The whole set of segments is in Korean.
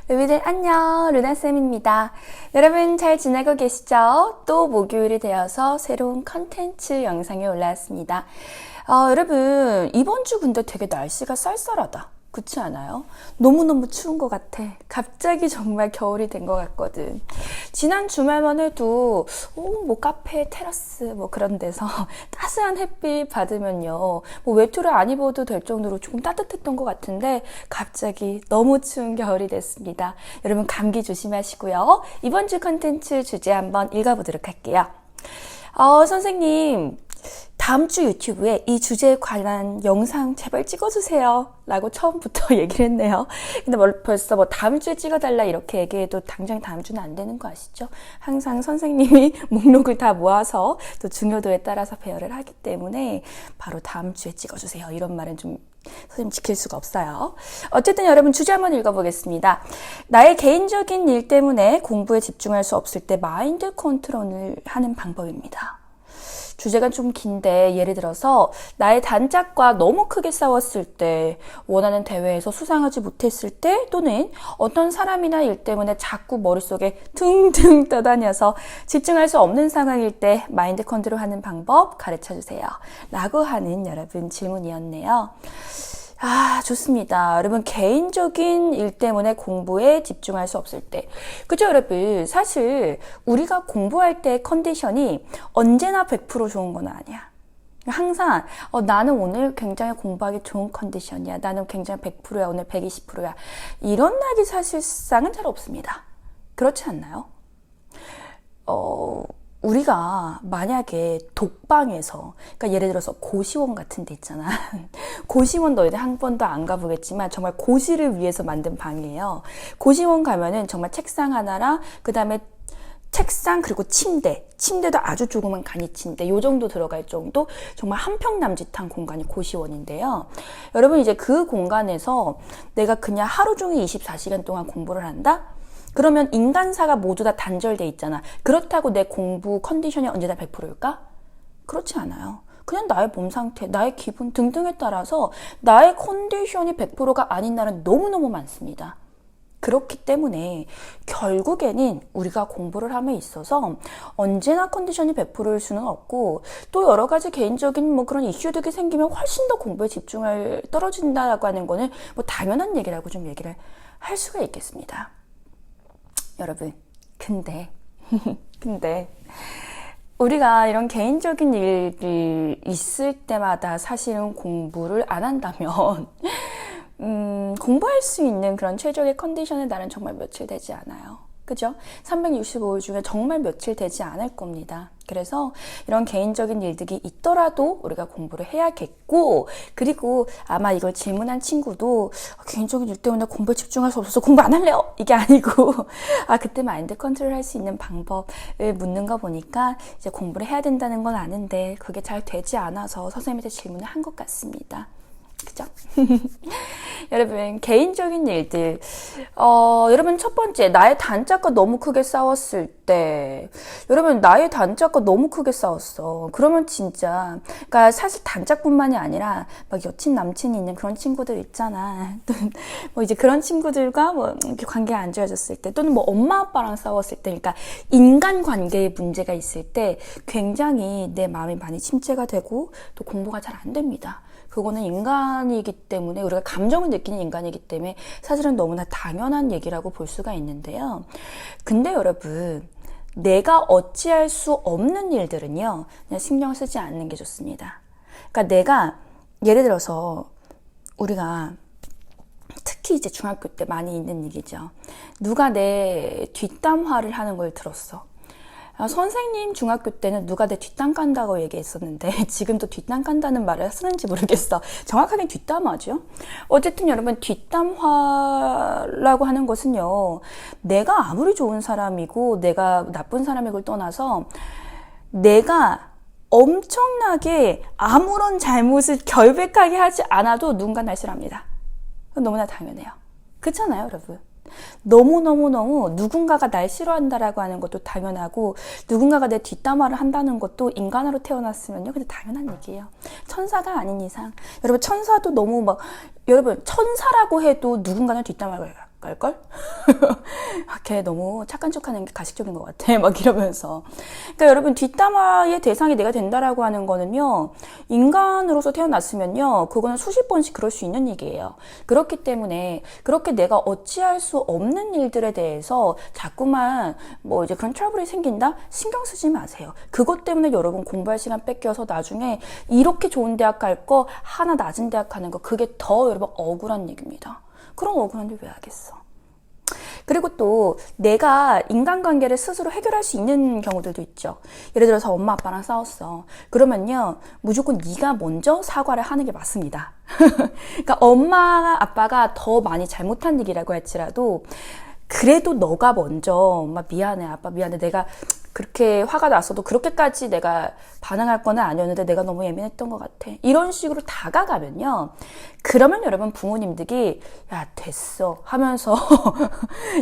루비들 안녕, 루나쌤입니다. 여러분 잘 지내고 계시죠? 또 목요일이 되어서 새로운 컨텐츠 영상이 올라왔습니다. 여러분 이번 주 근데 되게 날씨가 쌀쌀하다. 그렇지 않아요? 너무너무 추운 것 같아. 갑자기 정말 겨울이 된 것 같거든. 지난 주말만 해도 뭐 카페, 테라스 뭐 그런 데서 따스한 햇빛 받으면요. 뭐 외투를 안 입어도 될 정도로 조금 따뜻했던 것 같은데 갑자기 너무 추운 겨울이 됐습니다. 여러분 감기 조심하시고요. 이번 주 컨텐츠 주제 한번 읽어보도록 할게요. 선생님 다음 주 유튜브에 이 주제에 관한 영상 제발 찍어주세요 라고 처음부터 얘기를 했네요. 근데 벌써 다음 주에 찍어달라 이렇게 얘기해도 당장 다음 주는 안 되는 거 아시죠? 항상 선생님이 목록을 다 모아서 또 중요도에 따라서 배열을 하기 때문에 바로 다음 주에 찍어주세요 이런 말은 좀 선생님 지킬 수가 없어요. 어쨌든 여러분 주제 한번 읽어보겠습니다. 나의 개인적인 일 때문에 공부에 집중할 수 없을 때 마인드 컨트롤을 하는 방법입니다. 주제가 좀 긴데 예를 들어서 나의 단짝과 너무 크게 싸웠을 때, 원하는 대회에서 수상하지 못했을 때, 또는 어떤 사람이나 일 때문에 자꾸 머릿속에 둥둥 떠다녀서 집중할 수 없는 상황일 때 마인드 컨트롤하는 방법 가르쳐주세요 라고 하는 여러분 질문이었네요. 좋습니다. 여러분 개인적인 일 때문에 공부에 집중할 수 없을 때, 그죠 여러분? 사실 우리가 공부할 때 컨디션이 언제나 100% 좋은 건 아니야. 항상 나는 오늘 굉장히 공부하기 좋은 컨디션이야. 나는 굉장히 100%야. 오늘 120%야. 이런 날이 사실상은 잘 없습니다. 그렇지 않나요? 우리가 만약에 독방에서, 그러니까 예를 들어서 고시원 같은 데 있잖아. 고시원 너희들 한 번도 안 가보겠지만 정말 고시를 위해서 만든 방이에요. 고시원 가면은 정말 책상 하나랑 그 다음에 책상 그리고 침대도 아주 조그만 간이 침대 요 정도 들어갈 정도 정말 한 평 남짓한 공간이 고시원인데요. 여러분 이제 그 공간에서 내가 그냥 하루 종일 24시간 동안 공부를 한다? 그러면 인간사가 모두 다 단절돼 있잖아. 그렇다고 내 공부 컨디션이 언제나 100%일까? 그렇지 않아요. 그냥 나의 몸 상태, 나의 기분 등등에 따라서 나의 컨디션이 100%가 아닌 날은 너무너무 많습니다. 그렇기 때문에 결국에는 우리가 공부를 함에 있어서 언제나 컨디션이 100%일 수는 없고, 또 여러 가지 개인적인 뭐 그런 이슈들이 생기면 훨씬 더 공부에 집중을 떨어진다라고 하는 거는 뭐 당연한 얘기라고 좀 얘기를 할 수가 있겠습니다. 여러분, 근데 우리가 이런 개인적인 일이 있을 때마다 사실은 공부를 안 한다면 공부할 수 있는 그런 최적의 컨디션의 날은 정말 며칠 되지 않아요. 그죠? 365일 중에 정말 며칠 되지 않을 겁니다. 그래서 이런 개인적인 일들이 있더라도 우리가 공부를 해야겠고, 그리고 아마 이걸 질문한 친구도 개인적인 일 때문에 공부에 집중할 수 없어서 공부 안 할래요! 이게 아니고 그때 마인드 컨트롤 할 수 있는 방법을 묻는 거 보니까 이제 공부를 해야 된다는 건 아는데 그게 잘 되지 않아서 선생님한테 질문을 한 것 같습니다. 그죠? 여러분 개인적인 일들, 여러분 첫 번째, 나의 단짝과 너무 크게 싸웠을 때, 여러분 나의 단짝과 너무 크게 싸웠어. 그러면 진짜, 그러니까 사실 단짝뿐만이 아니라 막 여친 남친이 있는 그런 친구들 있잖아. 뭐 이제 그런 친구들과 뭐 이렇게 관계가 안 좋아졌을 때, 또는 뭐 엄마 아빠랑 싸웠을 때, 그러니까 인간관계에 문제가 있을 때 굉장히 내 마음이 많이 침체가 되고 또 공부가 잘 안 됩니다. 그거는 인간이기 때문에, 우리가 감정을 느끼는 인간이기 때문에 사실은 너무나 당연한 얘기라고 볼 수가 있는데요. 근데 여러분, 내가 어찌할 수 없는 일들은요, 그냥 신경 쓰지 않는 게 좋습니다. 그러니까 내가 예를 들어서 우리가 특히 이제 중학교 때 많이 있는 얘기죠. 누가 내 뒷담화를 하는 걸 들었어. 선생님 중학교 때는 누가 내 뒷담 깐다고 얘기했었는데 지금도 뒷담 깐다는 말을 쓰는지 모르겠어. 정확하게 뒷담화죠. 어쨌든 여러분 뒷담화라고 하는 것은요, 내가 아무리 좋은 사람이고 내가 나쁜 사람이걸 떠나서 내가 엄청나게 아무런 잘못을 결백하게 하지 않아도 누군가 날 싫어합니다. 그건 너무나 당연해요. 그렇잖아요 여러분. 너무너무 누군가가 날 싫어한다라고 하는 것도 당연하고, 누군가가 내 뒷담화를 한다는 것도 인간으로 태어났으면요, 근데 당연한 얘기예요. 천사가 아닌 이상. 여러분 천사도 너무 여러분 천사라고 해도 누군가는 뒷담화를 갈걸? 걔 너무 착한 척하는 게 가식적인 것 같아. 막 이러면서. 그러니까 여러분, 뒷담화의 대상이 내가 된다라고 하는 거는요, 인간으로서 태어났으면요, 그거는 수십 번씩 그럴 수 있는 얘기예요. 그렇기 때문에 그렇게 내가 어찌할 수 없는 일들에 대해서 자꾸만 뭐 이제 그런 트러블이 생긴다? 신경 쓰지 마세요. 그것 때문에 여러분 공부할 시간 뺏겨서 나중에 이렇게 좋은 대학 갈 거 하나 낮은 대학 가는 거, 그게 더 여러분 억울한 얘기입니다. 그런 억울한 일 왜 하겠어? 그리고 또 내가 인간관계를 스스로 해결할 수 있는 경우들도 있죠. 예를 들어서 엄마 아빠랑 싸웠어. 그러면요, 무조건 네가 먼저 사과를 하는 게 맞습니다. 그러니까 엄마 아빠가 더 많이 잘못한 일이라고 할지라도 그래도 너가 먼저 엄마 미안해, 아빠 미안해, 내가 그렇게 화가 났어도 그렇게까지 내가 반응할 건 아니었는데 내가 너무 예민했던 것 같아, 이런 식으로 다가가면요, 그러면 여러분 부모님들이 야 됐어 하면서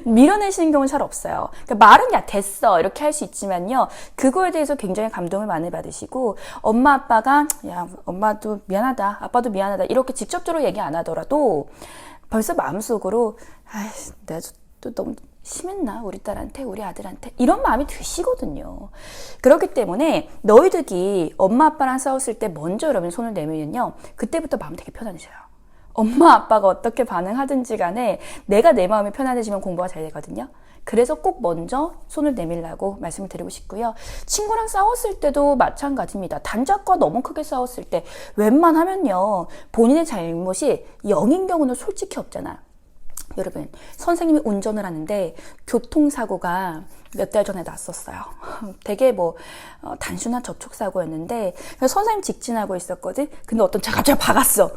밀어내시는 경우는 잘 없어요. 그러니까 말은 야 됐어 이렇게 할 수 있지만요, 그거에 대해서 굉장히 감동을 많이 받으시고, 엄마 아빠가 야 엄마도 미안하다, 아빠도 미안하다 이렇게 직접적으로 얘기 안 하더라도 벌써 마음속으로 아이씨 내가 또 너무 심했나 우리 딸한테 우리 아들한테, 이런 마음이 드시거든요. 그렇기 때문에 너희들이 엄마 아빠랑 싸웠을 때 먼저 여러분 손을 내밀면요, 그때부터 마음 되게 편안해져요. 엄마 아빠가 어떻게 반응하든지 간에 내가 내 마음이 편안해지면 공부가 잘 되거든요. 그래서 꼭 먼저 손을 내밀라고 말씀을 드리고 싶고요. 친구랑 싸웠을 때도 마찬가지입니다. 단짝과 너무 크게 싸웠을 때 웬만하면요, 본인의 잘못이 0인 경우는 솔직히 없잖아. 여러분, 선생님이 운전을 하는데 교통사고가 몇 달 전에 났었어요. 되게 단순한 접촉사고였는데 선생님 직진하고 있었거든. 근데 어떤 차가 갑자기 박았어.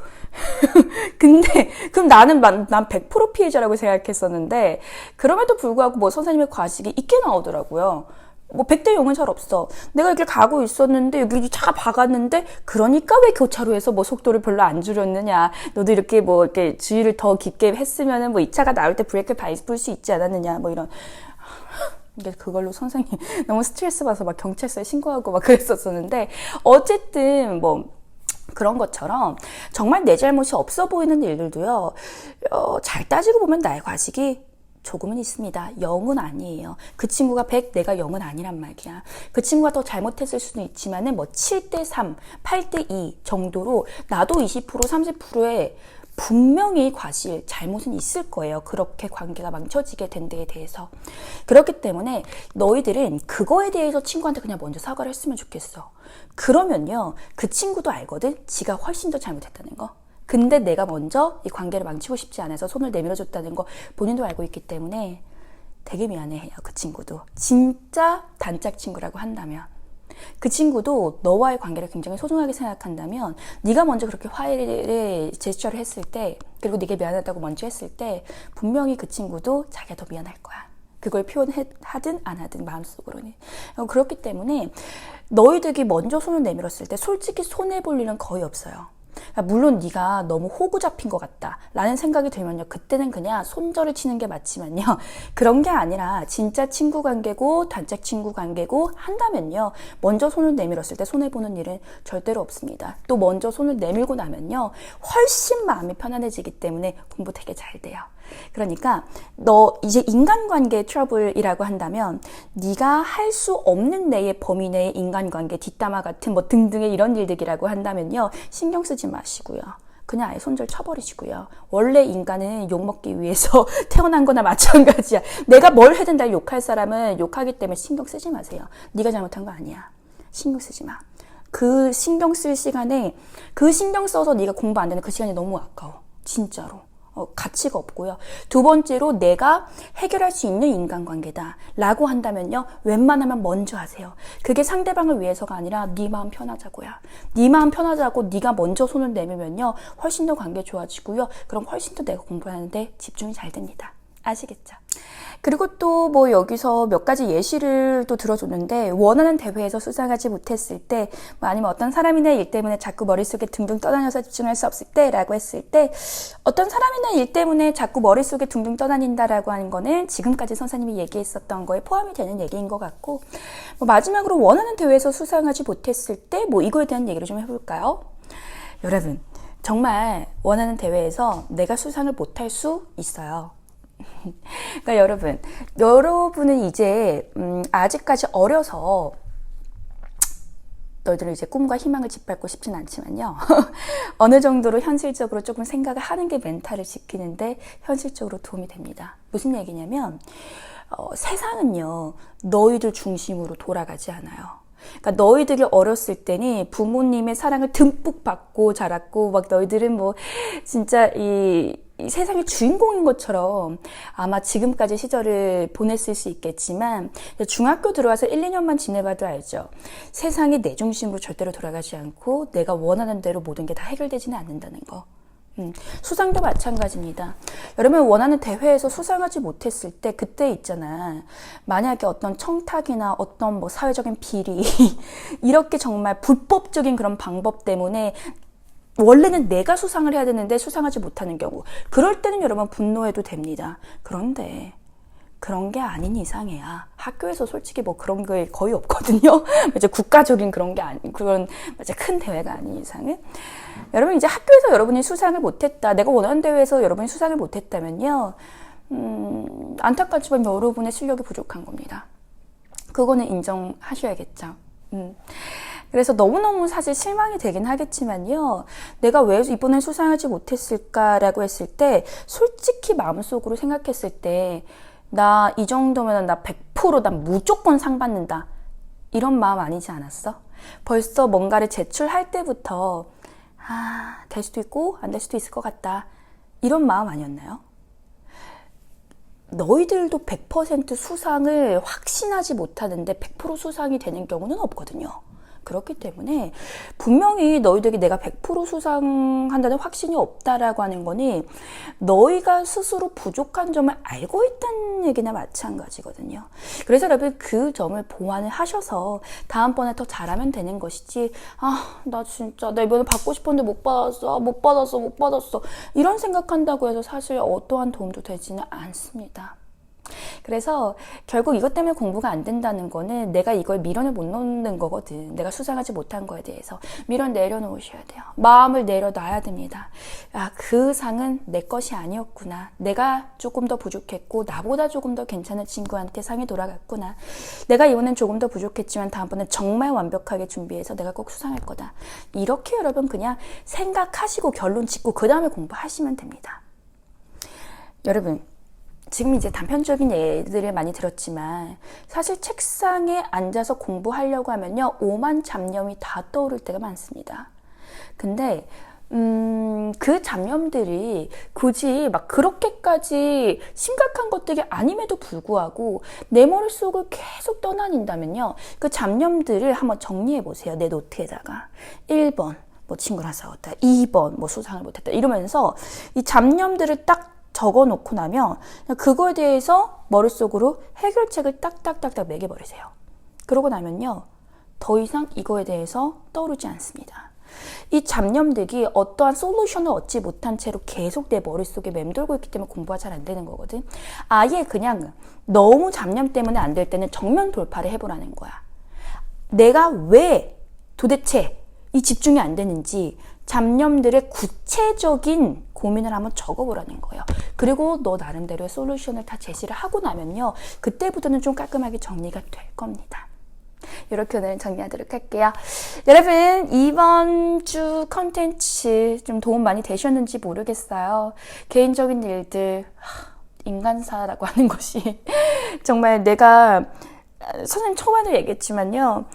근데 그럼 난 100% 피해자라고 생각했었는데, 그럼에도 불구하고 선생님의 과식이 있게 나오더라고요. 100대 0은 잘 없어. 내가 이렇게 가고 있었는데 여기 차가 박았는데, 그러니까 왜 교차로에서 속도를 별로 안 줄였느냐, 너도 이렇게 이렇게 주의를 더 깊게 했으면은 이 차가 나올 때 브레이크 밟을 수 있지 않았느냐, 이런. 근데 그걸로 선생님 너무 스트레스 받아서 경찰서에 신고하고 그랬었었는데, 어쨌든 그런 것처럼 정말 내 잘못이 없어 보이는 일들도요, 잘 따지고 보면 나의 과식이 조금은 있습니다. 0은 아니에요. 그 친구가 100, 내가 0은 아니란 말이야. 그 친구가 더 잘못했을 수도 있지만은 7대 3, 8대 2 정도로 나도 20%, 30%의 분명히 과실, 잘못은 있을 거예요. 그렇게 관계가 망쳐지게 된 데에 대해서. 그렇기 때문에 너희들은 그거에 대해서 친구한테 그냥 먼저 사과를 했으면 좋겠어. 그러면요, 그 친구도 알거든? 지가 훨씬 더 잘못했다는 거. 근데 내가 먼저 이 관계를 망치고 싶지 않아서 손을 내밀어줬다는 거 본인도 알고 있기 때문에 되게 미안해해요. 그 친구도. 진짜 단짝 친구라고 한다면, 그 친구도 너와의 관계를 굉장히 소중하게 생각한다면, 네가 먼저 그렇게 화해의 제스처를 했을 때, 그리고 네가 미안하다고 먼저 했을 때 분명히 그 친구도 자기가 더 미안할 거야. 그걸 표현하든 안 하든 마음속으로는. 그렇기 때문에 너희들이 먼저 손을 내밀었을 때 솔직히 손해볼 일은 거의 없어요. 물론 네가 너무 호구 잡힌 것 같다 라는 생각이 들면요, 그때는 그냥 손절을 치는 게 맞지만요, 그런 게 아니라 진짜 친구 관계고 단짝 친구 관계고 한다면요, 먼저 손을 내밀었을 때 손해보는 일은 절대로 없습니다. 또 먼저 손을 내밀고 나면요, 훨씬 마음이 편안해지기 때문에 공부 되게 잘 돼요. 그러니까 너 이제 인간관계 트러블이라고 한다면, 네가 할 수 없는 내의 범위 내의 인간관계, 뒷담화 같은 등등의 이런 일들이라고 한다면요, 신경 쓰지 마시고요, 그냥 아예 손절 쳐버리시고요. 원래 인간은 욕먹기 위해서 태어난 거나 마찬가지야. 내가 뭘 해든 날 욕할 사람은 욕하기 때문에 신경 쓰지 마세요. 네가 잘못한 거 아니야. 신경 쓰지 마. 그 신경 쓸 시간에, 그 신경 써서 네가 공부 안 되는 그 시간이 너무 아까워. 진짜로. 가치가 없고요. 두 번째로, 내가 해결할 수 있는 인간관계다 라고 한다면요, 웬만하면 먼저 하세요. 그게 상대방을 위해서가 아니라 네 마음 편하자고요. 네 마음 편하자고 네가 먼저 손을 내밀면요, 훨씬 더 관계 좋아지고요, 그럼 훨씬 더 내가 공부하는데 집중이 잘 됩니다. 아시겠죠? 그리고 또 여기서 몇 가지 예시를 또 들어줬는데, 원하는 대회에서 수상하지 못했을 때, 아니면 어떤 사람이나 일 때문에 자꾸 머릿속에 둥둥 떠다녀서 집중할 수 없을 때 라고 했을 때, 어떤 사람이나 일 때문에 자꾸 머릿속에 둥둥 떠다닌다라고 하는 거는 지금까지 선생님이 얘기했었던 거에 포함이 되는 얘기인 것 같고, 마지막으로 원하는 대회에서 수상하지 못했을 때 이거에 대한 얘기를 좀 해볼까요? 여러분, 정말 원하는 대회에서 내가 수상을 못할 수 있어요. 그러니까 여러분은 이제 아직까지 어려서 너희들은 이제 꿈과 희망을 짓밟고 싶진 않지만요. 어느 정도로 현실적으로 조금 생각을 하는 게 멘탈을 지키는데 현실적으로 도움이 됩니다. 무슨 얘기냐면 세상은요. 너희들 중심으로 돌아가지 않아요. 그러니까 너희들이 어렸을 때니 부모님의 사랑을 듬뿍 받고 자랐고 막 너희들은 뭐 진짜 이 세상의 주인공인 것처럼 아마 지금까지 시절을 보냈을 수 있겠지만 중학교 들어와서 1, 2년만 지내봐도 알죠. 세상이 내 중심으로 절대로 돌아가지 않고 내가 원하는 대로 모든 게 다 해결되지는 않는다는 거. 수상도 마찬가지입니다. 여러분 원하는 대회에서 수상하지 못했을 때 그때 있잖아. 만약에 어떤 청탁이나 어떤 뭐 사회적인 비리 이렇게 정말 불법적인 그런 방법 때문에 원래는 내가 수상을 해야 되는데 수상하지 못하는 경우 그럴 때는 여러분 분노해도 됩니다. 그런데 그런 게 아닌 이상이야. 학교에서 솔직히 뭐 그런 게 거의 없거든요. 이제 국가적인 그런 게 그런 큰 대회가 아닌 이상은. 여러분 이제 학교에서 여러분이 수상을 못했다. 내가 원하는 대회에서 여러분이 수상을 못했다면요. 안타깝지만 여러분의 실력이 부족한 겁니다. 그거는 인정하셔야겠죠. 그래서 너무너무 사실 실망이 되긴 하겠지만요. 내가 왜 이번엔 수상하지 못했을까라고 했을 때 솔직히 마음속으로 생각했을 때 나 이 정도면 나 100% 난 무조건 상 받는다. 이런 마음 아니지 않았어? 벌써 뭔가를 제출할 때부터 될 수도 있고 안 될 수도 있을 것 같다. 이런 마음 아니었나요? 너희들도 100% 수상을 확신하지 못하는데 100% 수상이 되는 경우는 없거든요. 그렇기 때문에 분명히 너희들에게 내가 100% 수상한다는 확신이 없다라고 하는 거니 너희가 스스로 부족한 점을 알고 있다는 얘기나 마찬가지거든요. 그래서 여러분 그 점을 보완을 하셔서 다음번에 더 잘하면 되는 것이지 나 진짜 나 이번에 받고 싶었는데 못 받았어 이런 생각한다고 해서 사실 어떠한 도움도 되지는 않습니다. 그래서 결국 이것 때문에 공부가 안 된다는 거는 내가 이걸 미련을 못 놓는 거거든. 내가 수상하지 못한 거에 대해서 미련 내려놓으셔야 돼요. 마음을 내려놔야 됩니다. 그 상은 내 것이 아니었구나. 내가 조금 더 부족했고 나보다 조금 더 괜찮은 친구한테 상이 돌아갔구나. 내가 이번엔 조금 더 부족했지만 다음번엔 정말 완벽하게 준비해서 내가 꼭 수상할 거다. 이렇게 여러분 그냥 생각하시고 결론 짓고 그 다음에 공부하시면 됩니다. 여러분 지금 이제 단편적인 예들을 많이 들었지만 사실 책상에 앉아서 공부하려고 하면요 오만 잡념이 다 떠오를 때가 많습니다. 근데 그 잡념들이 굳이 막 그렇게까지 심각한 것들이 아님에도 불구하고 내 머릿속을 계속 떠다닌다면요 그 잡념들을 한번 정리해 보세요. 내 노트에다가 1번 뭐 친구랑 싸웠다, 2번 뭐 수상을 못했다 이러면서 이 잡념들을 딱 적어 놓고 나면 그거에 대해서 머릿속으로 해결책을 딱딱딱딱 매겨버리세요. 그러고 나면요 더 이상 이거에 대해서 떠오르지 않습니다. 이 잡념들이 어떠한 솔루션을 얻지 못한 채로 계속 내 머릿속에 맴돌고 있기 때문에 공부가 잘 안 되는 거거든. 아예 그냥 너무 잡념 때문에 안 될 때는 정면 돌파를 해보라는 거야. 내가 왜 도대체 이 집중이 안 되는지 잡념들의 구체적인 고민을 한번 적어보라는 거예요. 그리고 너 나름대로의 솔루션을 다 제시를 하고 나면요 그때부터는 좀 깔끔하게 정리가 될 겁니다. 이렇게 오늘 정리하도록 할게요. 여러분 이번 주 컨텐츠 좀 도움 많이 되셨는지 모르겠어요. 개인적인 일들 인간사라고 하는 것이 정말 내가 선생님 초반에 얘기했지만요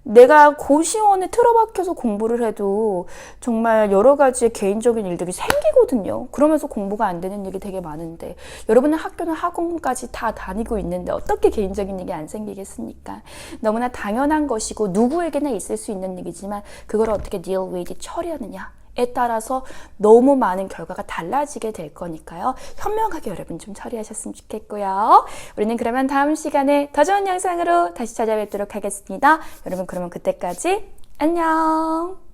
내가 고시원에 틀어박혀서 공부를 해도 정말 여러 가지의 개인적인 일들이 생기거든요. 그러면서 공부가 안 되는 일이 되게 많은데 여러분은 학교는 학원까지 다 다니고 있는데 어떻게 개인적인 일이 안 생기겠습니까? 너무나 당연한 것이고 누구에게나 있을 수 있는 일이지만 그걸 어떻게 deal with 처리하느냐에 따라서 너무 많은 결과가 달라지게 될 거니까요. 현명하게 여러분 좀 처리하셨으면 좋겠고요. 우리는 그러면 다음 시간에 더 좋은 영상으로 다시 찾아뵙도록 하겠습니다. 여러분 그러면 그때까지 안녕.